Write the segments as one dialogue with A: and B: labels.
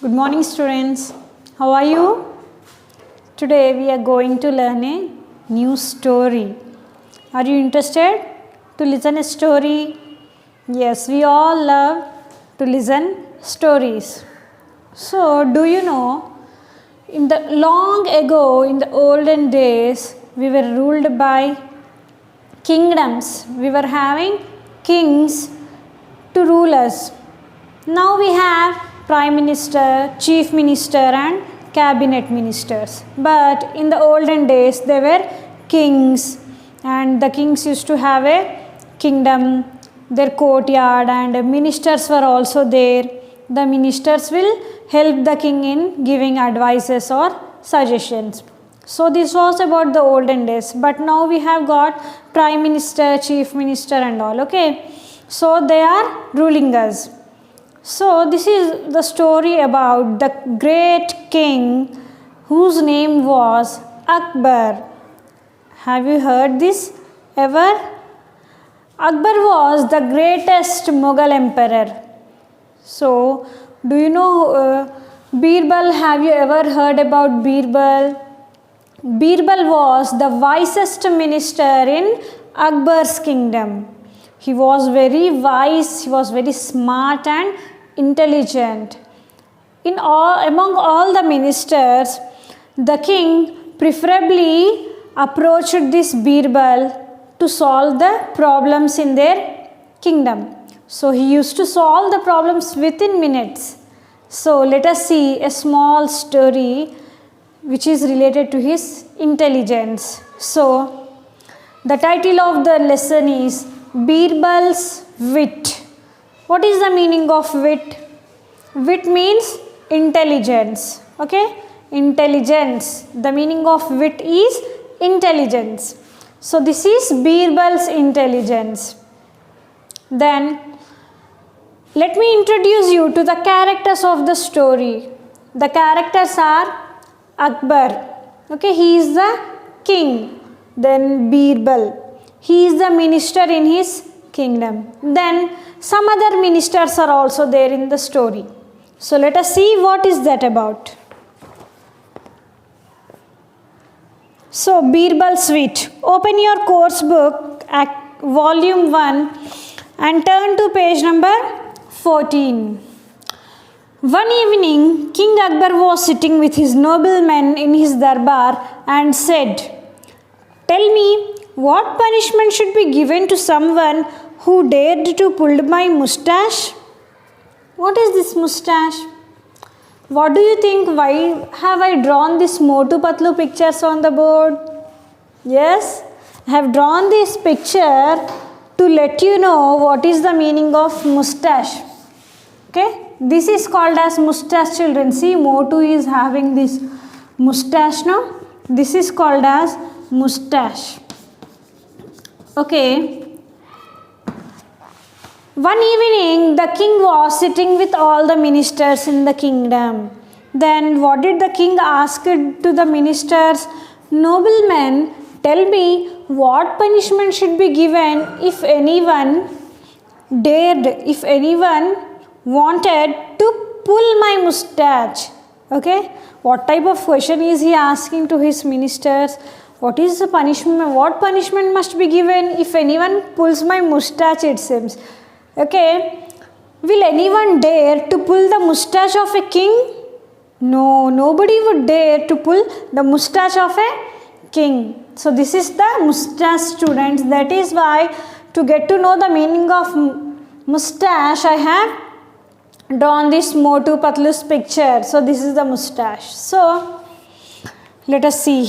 A: Good morning, students. How are you? Today we are going to learn a new story. Are you interested to listen a story? Yes, we all love to listen stories. So, do you know in the long ago, in the olden days, we were ruled by kingdoms. We were having kings to rule us. Now we have prime minister, chief minister and cabinet ministers. But in the olden days there were kings, and the kings used to have a kingdom, their courtyard, and ministers were also there. The ministers will help the king in giving advices or suggestions. So this was about the olden days, but now we have got prime minister, chief minister and all. Okay, so they are ruling us. So this is the story about the great king whose name was Akbar. Have you heard this ever? Akbar was the greatest Mughal emperor. So do you know Birbal? Have you ever heard about Birbal? Birbal was the wisest minister in Akbar's kingdom. He was very wise, he was very smart and intelligent. Among all the ministers, the king preferably approached this Birbal to solve the problems in their kingdom. So he used to solve the problems within minutes. So let us see a small story which is related to his intelligence. So the title of the lesson is Birbal's wit. What is the meaning of wit? Wit means intelligence. Okay? Intelligence. The meaning of wit is intelligence. So this is Birbal's intelligence. Then let me introduce you to the characters of the story. The characters are Akbar. Okay, he is the king. Then Birbal. He is the minister in his kingdom. Then some other ministers are also there in the story. So let us see what is that about. So Birbal's wit. Open your course book at volume 1 and turn to page number 14. One evening, King Akbar was sitting with his noblemen in his darbar and said, "Tell me, what punishment should be given to someone who dared to pull my moustache?" What is this moustache? What do you think? Why have I drawn this Motu Patlu pictures on the board? Yes, I have drawn this picture to let you know what is the meaning of moustache. Okay, this is called as moustache, children. See, Motu is having this moustache now. This is called as moustache. Okay. One evening, the king was sitting with all the ministers in the kingdom. Then what did the king ask to the ministers? "Noblemen, tell me what punishment should be given if anyone dared, if anyone wanted to pull my moustache." Okay, what type of question is he asking to his ministers? What is the punishment? What punishment must be given if anyone pulls my moustache, it seems. Okay, will anyone dare to pull the moustache of a king? No, nobody would dare to pull the moustache of a king. So this is the moustache, students. That is why to get to know the meaning of moustache, I have drawn this Motu Patlu's picture. So this is the moustache. So let us see.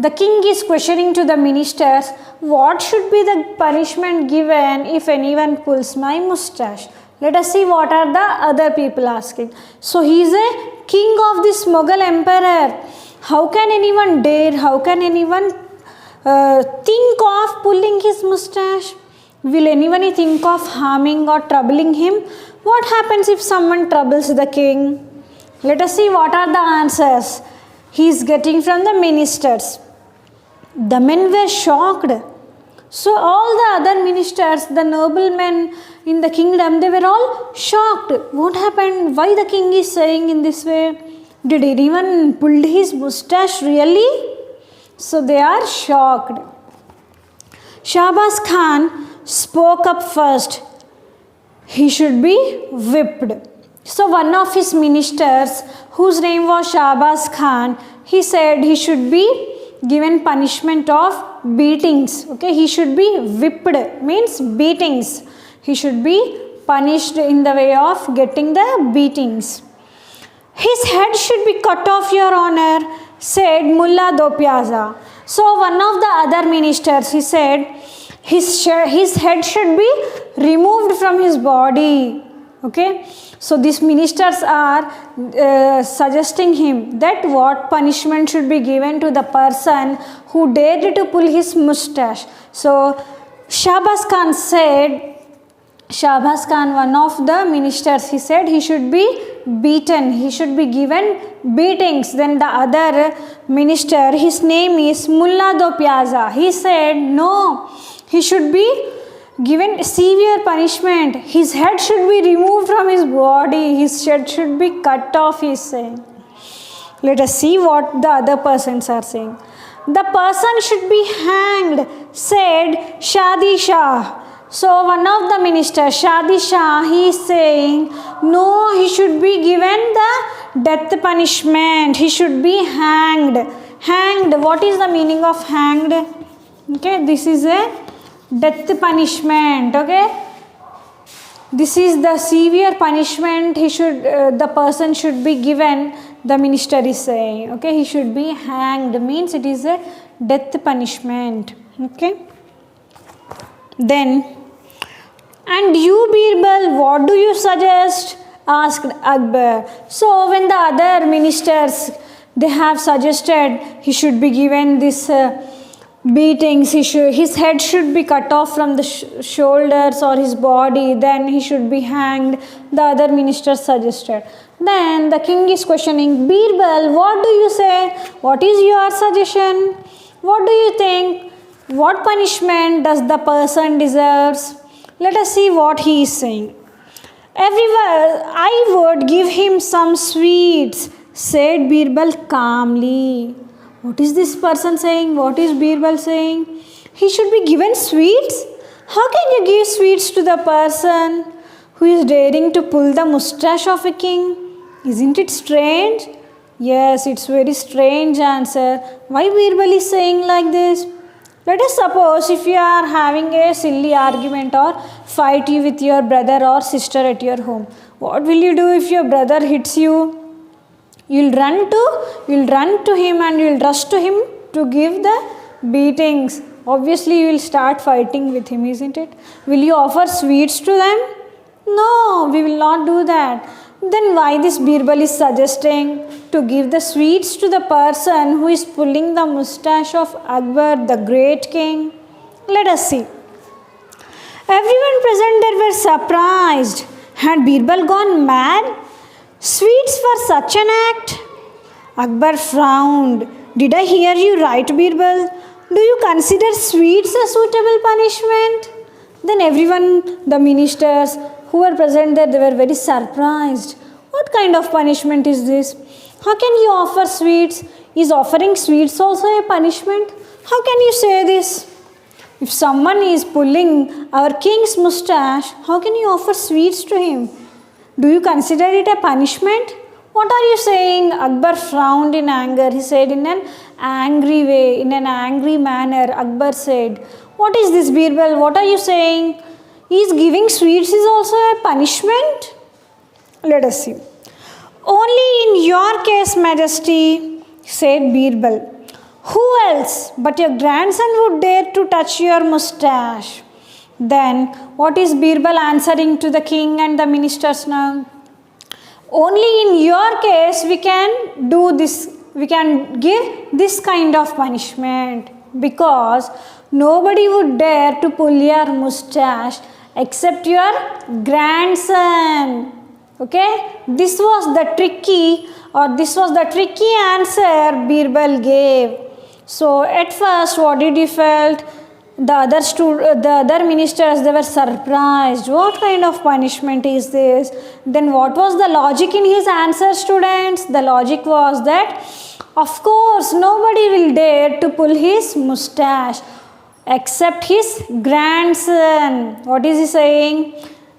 A: The king is questioning to the ministers, what should be the punishment given if anyone pulls my moustache? Let us see what are the other people asking. So he is a king of this Mughal emperor. How can anyone dare? How can anyone think of pulling his moustache? Will anyone think of harming or troubling him? What happens if someone troubles the king? Let us see what are the answers he is getting from the ministers. The men were shocked. So all the other ministers, the noblemen in the kingdom, they were all shocked. What happened? Why the king is saying in this way? Did anyone pull his mustache really? So they are shocked. Shahbaz Khan spoke up first. He should be whipped. So one of his ministers, whose name was Shahbaz Khan, he said he should be given punishment of beatings. Okay, he should be whipped, means beatings. He should be punished in the way of getting the beatings. His head should be cut off, Your Honor, said Mullah Dopyaza. So one of the other ministers, he said his head should be removed from his body. Okay, so these ministers are suggesting him that what punishment should be given to the person who dared to pull his mustache. So Shahbaz Khan, one of the ministers, he said he should be beaten, he should be given beatings. Then the other minister, his name is Mullah Dopyaza, he said no, he should be given severe punishment. His head should be removed from his body, his head should be cut off, he is saying. Let us see what the other persons are saying. The person should be hanged, said Shadi Shah. So one of the ministers, Shadi Shah, he is saying no, he should be given the death punishment, he should be hanged. Hanged, what is the meaning of hanged? Okay, this is a death punishment. Okay, this is the severe punishment he should the person should be given, the minister is saying. Okay, he should be hanged, means it is a death punishment. Okay, then, and you Birbal, what do you suggest? Asked Akbar. So when the other ministers, they have suggested he should be given this beatings, his head should be cut off from the shoulders or his body, then he should be hanged, the other ministers suggested. Then the king is questioning, Birbal, what do you say? What is your suggestion? What do you think? What punishment does the person deserves? Let us see what he is saying. Everywhere I would give him some sweets, said Birbal calmly. What is this person saying? What is Birbal saying? He should be given sweets? How can you give sweets to the person who is daring to pull the mustache of a king? Isn't it strange? Yes, it's very strange answer. Why Birbal is saying like this? Let us suppose if you are having a silly argument or fight you with your brother or sister at your home. What will you do if your brother hits you? You'll run to him and you'll rush to him to give the beatings. Obviously, you will start fighting with him, isn't it? Will you offer sweets to them? No, we will not do that. Then why this Birbal is suggesting to give the sweets to the person who is pulling the mustache of Akbar, the great king? Let us see. Everyone present there were surprised. Had Birbal gone mad? Sweets for such an act? Akbar frowned. Did I hear you right, Birbal? Do you consider sweets a suitable punishment? Then everyone, the ministers who were present there, they were very surprised. What kind of punishment is this? How can you offer sweets? Is offering sweets also a punishment? How can you say this? If someone is pulling our king's mustache, how can you offer sweets to him? Do you consider it a punishment? What are you saying? Akbar frowned in anger. He said in an angry way, in an angry manner. Akbar said, what is this, Birbal? What are you saying? Is giving sweets is also a punishment? Let us see. Only in your case, Majesty, said Birbal. Who else but your grandson would dare to touch your mustache? Then, what is Birbal answering to the king and the ministers now? Only in your case we can do this, we can give this kind of punishment, because nobody would dare to pull your mustache except your grandson. Okay, this was the tricky answer Birbal gave. So at first what did he felt? the other ministers, they were surprised. What kind of punishment is this? Then what was the logic in his answer, students? The logic was that, of course, nobody will dare to pull his mustache except his grandson. What is he saying?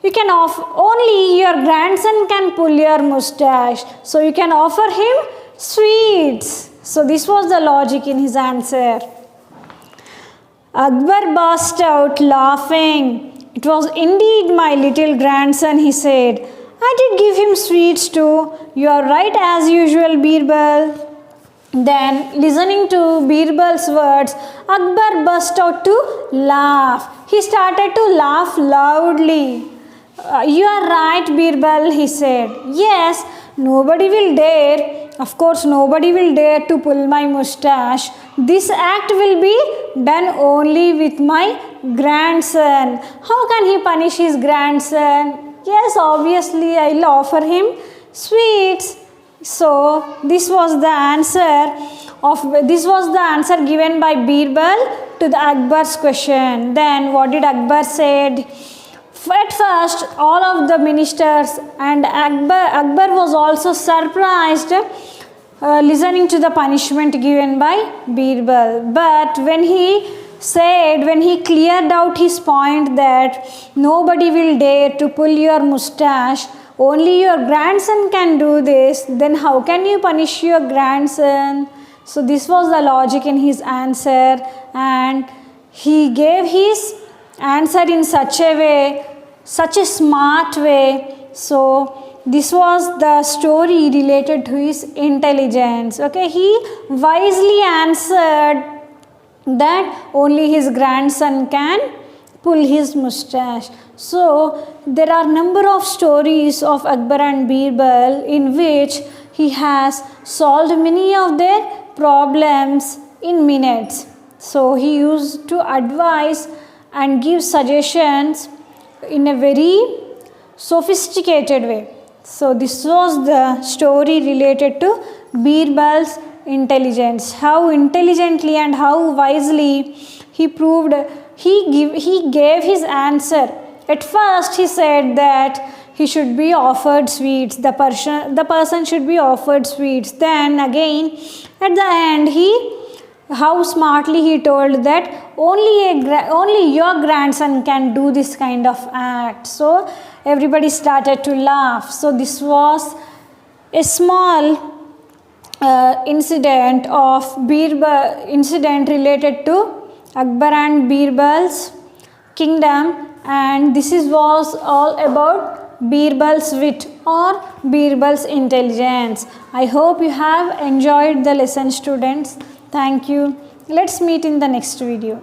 A: You can only your grandson can pull your mustache, so you can offer him sweets. So this was the logic in his answer. Akbar burst out laughing. It was indeed my little grandson, he said. I did give him sweets too. You are right as usual, Birbal. Then, listening to Birbal's words, Akbar burst out to laugh. He started to laugh loudly. You are right, Birbal, he said. Yes, nobody will dare. Of course, nobody will dare to pull my mustache. This act will be done only with my grandson. How can he punish his grandson? Yes, obviously, I will offer him sweets. So, this was the answer given by Birbal to the Akbar's question. Then, what did Akbar said? At first, all of the ministers and Akbar was also surprised listening to the punishment given by Birbal. But when he cleared out his point that nobody will dare to pull your mustache, only your grandson can do this, then how can you punish your grandson? So this was the logic in his answer, and he gave his answer in such a smart way. So this was the story related to his intelligence. Okay, he wisely answered that only his grandson can pull his mustache. So there are number of stories of Akbar and Birbal in which he has solved many of their problems in minutes. So he used to advise and give suggestions in a very sophisticated way. So this was the story related to Birbal's intelligence, how intelligently and how wisely he gave his answer. At first he said that he should be offered sweets, the person should be offered sweets. Then again at the end how smartly he told that only your grandson can do this kind of act. So everybody started to laugh. So this was a small incident related to Akbar and Birbal's kingdom, and this was all about Birbal's wit or Birbal's intelligence. I hope you have enjoyed the lesson, students. Thank you. Let's meet in the next video.